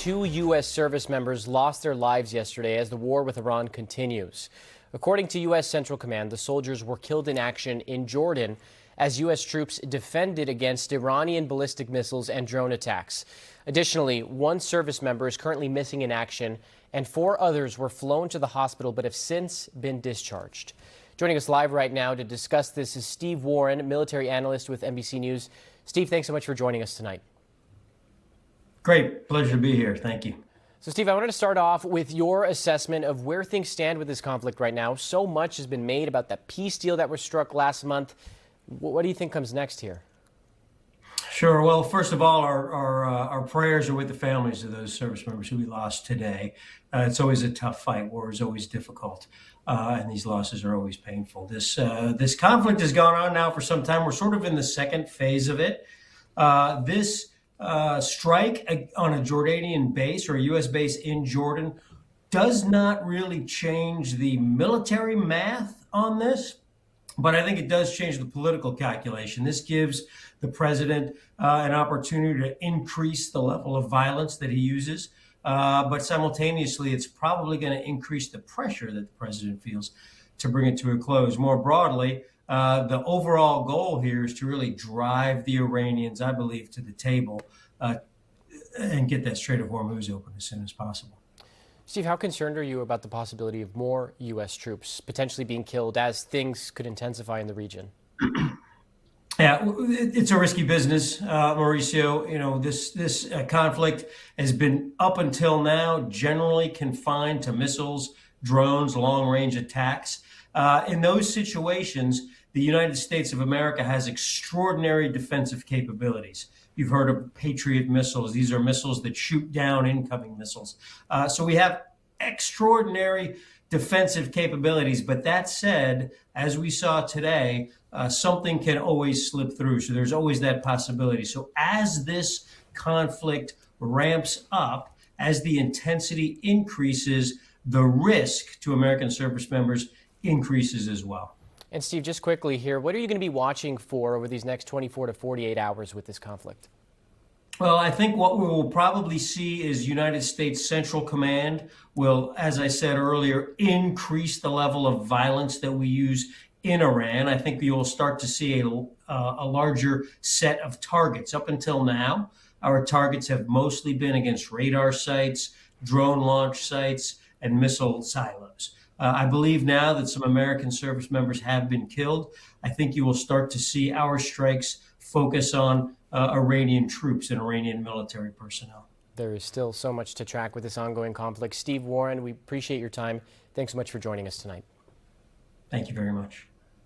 2 U.S. service members lost their lives yesterday as the war with Iran continues. According to U.S. Central Command, the soldiers were killed in action in Jordan as U.S. troops defended against Iranian ballistic missiles and drone attacks. Additionally, 1 service member is currently missing in action, and 4 others were flown to the hospital but have since been discharged. Joining us live right now to discuss this is Steve Warren, military analyst with NBC News. Steve, thanks so much for joining us tonight. Great. Pleasure to be here. Thank you. So, Steve, I wanted to start off with your assessment of where things stand with this conflict right now. So much has been made about that peace deal that was struck last month. What do you think comes next here? Sure. Well, first of all, our prayers are with the families of those service members who we lost today. It's always a tough fight. War is always difficult, and these losses are always painful. This conflict has gone on now for some time. We're sort of in the second phase of it. This strike on a Jordanian base or a U.S. base in Jordan does not really change the military math on this, but I think it does change the political calculation. This gives the president an opportunity to increase the level of violence that he uses, but simultaneously, it's probably going to increase the pressure that the president feels to bring it to a close. More broadly, the overall goal here is to really drive the Iranians, I believe, to the table and get that Strait of Hormuz open as soon as possible. Steve, how concerned are you about the possibility of more U.S. troops potentially being killed as things could intensify in the region? Yeah, it's a risky business, Mauricio. You know, this conflict has been up until now generally confined to missiles, drones, long-range attacks. In those situations, the United States of America has extraordinary defensive capabilities. You've heard of Patriot missiles. These are missiles that shoot down incoming missiles. So we have extraordinary defensive capabilities. But that said, as we saw today, something can always slip through. So there's always that possibility. So as this conflict ramps up, as the intensity increases, the risk to American service members increases as well. And Steve, just quickly here, what are you going to be watching for over these next 24 to 48 hours with this conflict? Well, I think what we will probably see is United States Central Command will, as I said earlier, increase the level of violence that we use in Iran. I think you will start to see a larger set of targets. Up until now, our targets have mostly been against radar sites, drone launch sites, and missile silos. I believe now that some American service members have been killed. I think you will start to see our strikes focus on Iranian troops and Iranian military personnel. There is still so much to track with this ongoing conflict. Steve Warren, we appreciate your time. Thanks so much for joining us tonight. Thank you very much.